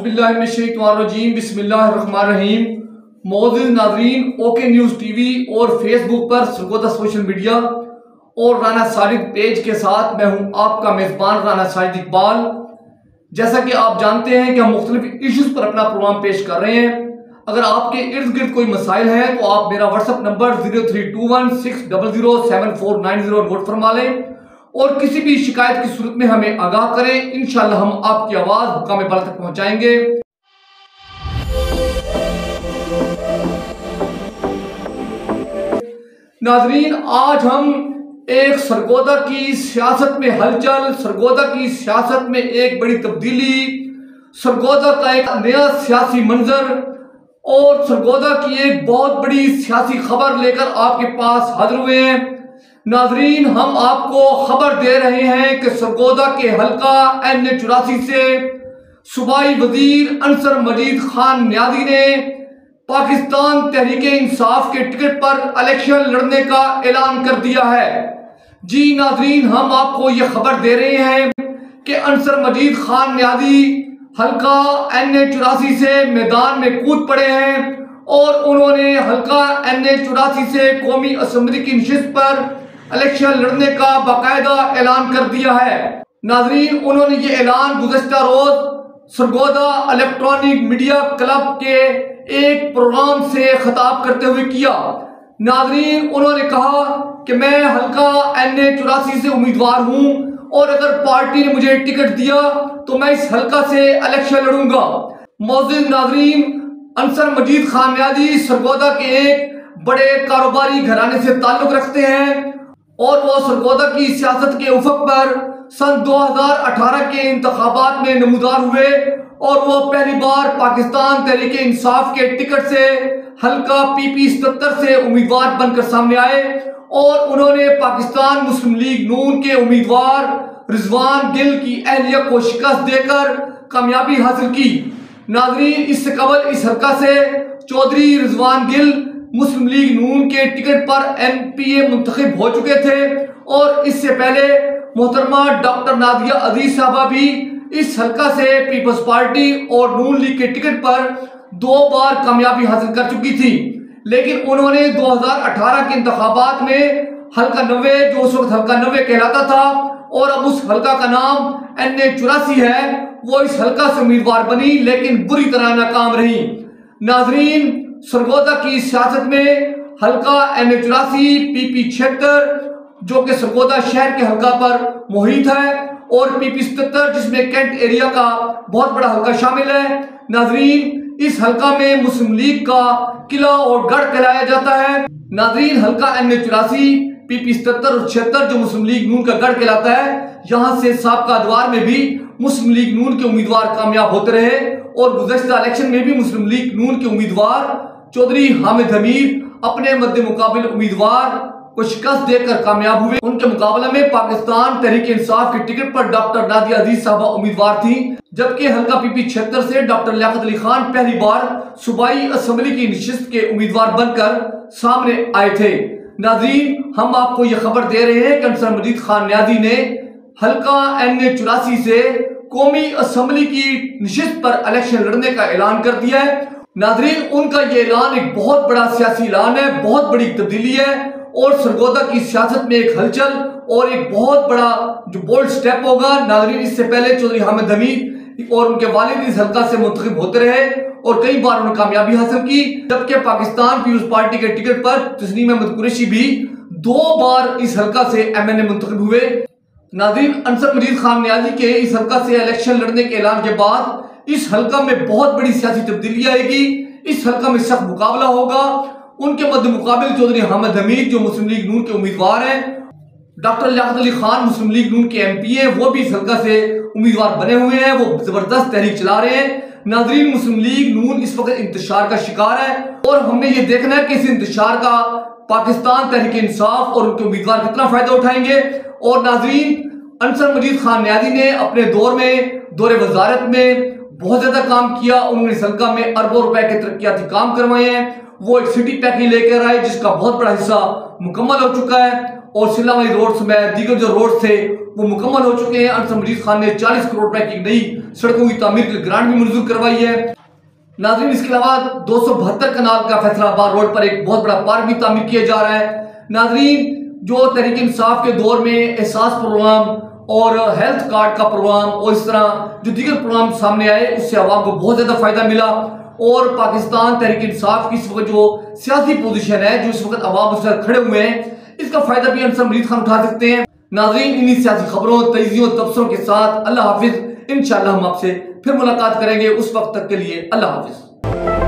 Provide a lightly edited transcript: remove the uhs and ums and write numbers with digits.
औज़ुबिल्लाहिमिनश्शैतानिर्रजीम बिस्मिल्लाहिर्रहमानिर्रहीम। मौजूद नाज़रीन, ओके न्यूज़ टीवी और फेसबुक पर सरगोदा सोशल मीडिया और राना साजिद पेज के साथ मैं हूं आपका मेज़बान राना साजिद इकबाल। जैसा कि आप जानते हैं कि हम मुख्तलिफ इश्यूज़ पर अपना प्रोग्राम पेश कर रहे हैं। अगर आपके इर्द गिर्द कोई मसाइल है तो आप मेरा व्हाट्सएप नंबर 0321600749 नोट फरमा लें और किसी भी शिकायत की सूरत में हमें आगाह करें। इंशाअल्लाह हम आपकी आवाज मुकाम बाला तक पहुंचाएंगे। नाजरीन, आज हम एक सरगोदा की सियासत में हलचल, सरगोदा की सियासत में एक बड़ी तब्दीली, सरगोदा का एक नया सियासी मंजर और सरगोदा की एक बहुत बड़ी सियासी खबर लेकर आपके पास हाजिर हुए हैं। नाजरीन, हम आपको खबर दे रहे हैं कि सरगोदा के हल्का NA84 से सूबाई वजीर अंसर मजीद खान न्याजी ने पाकिस्तान तहरीके इंसाफ के टिकट पर इलेक्शन लड़ने का ऐलान कर दिया है। जी नाजरीन, हम आपको ये खबर दे रहे हैं कि अंसर मजीद खान न्याजी हल्का NA84 से मैदान में कूद पड़े हैं और उन्होंने हल्का NA84 से कौमी असम्बली की नशिस्त पर इलेक्शन लड़ने का बाकायदा ऐलान कर दिया है। नाजरीन, उन्होंने ये ऐलान गुज़श्ता रोज सरगोदा इलेक्ट्रॉनिक मीडिया क्लब के एक प्रोग्राम से खिताब करते हुए किया। नाजरीन, उन्होंने कहा कि मैं हल्का NA84 से उम्मीदवार हूं और अगर पार्टी ने मुझे टिकट दिया तो मैं इस हल्का से इलेक्शन लड़ूंगा। मौजूद नाजरीन, अंसर मजीद खान न्याजी सरगोदा के एक बड़े कारोबारी घराने से ताल्लुक रखते हैं और वो सरगोदा की सियासत के उफक पर सन 2018 के इंतखाबात में नमूदार हुए और वो पहली बार पाकिस्तान तहरीके इंसाफ के टिकट से हल्का PP 77 से उम्मीदवार बनकर सामने आए और उन्होंने पाकिस्तान मुस्लिम लीग नून के उम्मीदवार रिजवान गिल की अहलिया को शिकस्त देकर कामयाबी हासिल की। नाजरीन, इससे कबल इस हल्का से चौधरी रिजवान गिल मुस्लिम लीग नून के टिकट पर MPA मुंतखब हो चुके थे और इससे पहले मोहतरमा डॉक्टर नादिया अजीज साहबा भी इस हल्का से पीपल्स पार्टी और नून लीग के टिकट पर 2 बार कामयाबी हासिल कर चुकी थी, लेकिन उन्होंने 2018 के इंतखाबात में हल्का 90, जो उस वक्त हल्का 90 कहलाता था और अब उस हल्का का नाम NA84 है, वो इस हल्का से उम्मीदवार बनी लेकिन बुरी तरह नाकाम रही। नाजरीन, सरगोदा की सियासत में हल्का NA84 PP 76 जो कि सरगोदा शहर के हल्का पर मुहित है और PP 77 जिसमें कैंट एरिया का बहुत बड़ा हल्का शामिल है। नाजरीन, इस हल्का में मुस्लिम लीग का किला और गढ़ कहलाया जाता है। नाजरीन, हल्का NA84 PP 77 और 76 जो मुस्लिम लीग नून का गढ़ कहलाता है, यहाँ से साबका अदवार में भी मुस्लिम लीग नून के उम्मीदवार कामयाब होते रहे और गुज़श्ता इलेक्शन में भी मुस्लिम लीग नून के उम्मीदवार चौधरी हामिद हमीद अपने मद्दे मुकाबिल उम्मीदवार को शिकस्त देकर कामयाब हुए। उनके मुकाबले में पाकिस्तान तहरीके इंसाफ के टिकट पर डॉक्टर नादिया अजीज साहबा उम्मीदवार थी, जबकि हल्का PP 76 से डॉक्टर लियाकत अली खान पहली बार सूबाई असम्बली की नशिस्त के उम्मीदवार बनकर सामने आए थे। नाज़रीन, हम आपको ये खबर दे रहे हैं कि अंसर मजीद खान न्याजी ने हल्का NA84 से कौमी असम्बली की नशिस्त पर इलेक्शन लड़ने का ऐलान कर दिया है। नाज़रीन, उनका ये ऐलान एक बहुत बड़ा सियासी ऐलान है, बहुत बड़ी तब्दीली है और सरगोदा की सियासत में एक हलचल और एक बहुत बड़ा जो बोल्ड स्टेप होगा। नाज़रीन, इससे पहले चौधरी हामिद हमीद और उनके वालिद इस हल्का से मुंतखब होते रहे और कई बार उन्होंने कामयाबी हासिल की, जबकि पाकिस्तान पीपुल्स पार्टी के टिकट पर तस्नीम अहमद कुरैशी भी 2 बार इस हल्का से MNA मुंतखब हुए। नाज़रीन, अंसर मजीद खान न्याजी के इस हल्का से इलेक्शन लड़ने के ऐलान के बाद इस हल्का में बहुत बड़ी सियासी तब्दीली आएगी। इस हल्का में सख्त मुकाबला होगा। उनके मध्य मुकाबिल चौधरी हामिद हमीद जो मुस्लिम लीग नून के उम्मीदवार हैं, डॉक्टर लियाकत अली खान मुस्लिम लीग नून के MPA वो भी इस हल्का से उम्मीदवार बने हुए हैं, वो जबरदस्त तहरीक चला रहे हैं। नाजरीन, मुस्लिम लीग नून इस वक्त इंतशार का शिकार है और हमने ये देखना है कि इस इंतशार का पाकिस्तान तहरीके इंसाफ और उनके उम्मीदवार कितना फायदा उठाएंगे। और नाजरीन, अंसर मजीद खान न्याजी ने अपने दौरे वजारत में बहुत ज्यादा काम किया। उन्होंने इस हल्का में अरबों रुपए के तरक्याती काम करवाए हैं। वो एक सिटी पैक लेकर आए जिसका बहुत बड़ा हिस्सा मुकम्मल हो चुका है और शिलावाई रोड समेत दीगर जो रोड थे वो मुकम्मल हो चुके हैं। अनसर मजीद खान ने 40 करोड़ रुपए की नई सड़कों की तामीर के लिए ग्रांट भी मंजूर करवाई है। नाज़रीन, इसके अलावा 272 कनाल का फैसलाबाद रोड पर एक बहुत बड़ा पार्क भी तामीर किया जा रहा है। नाज़रीन, जो तहरीक इंसाफ के दौर में एहसास प्रोग्राम और हेल्थ कार्ड का प्रोग्राम और इस तरह जो दीगर प्रोग्राम सामने आए उससे आवाम को बहुत ज्यादा फायदा मिला और पाकिस्तान तहरीक इंसाफ की इस वक्त जो सियासी पोजीशन है, जो इस वक्त आवाम उसके साथ खड़े हुए हैं, इसका फायदा भी अनसर मजीद खान उठा सकते हैं। नाज़रीन, इन्हीं सियासी खबरों, तजियों, तबसरों के साथ अल्लाह हाफिज। इंशाअल्लाह हम आपसे फिर मुलाकात करेंगे। उस वक्त तक के लिए अल्लाह हाफिज।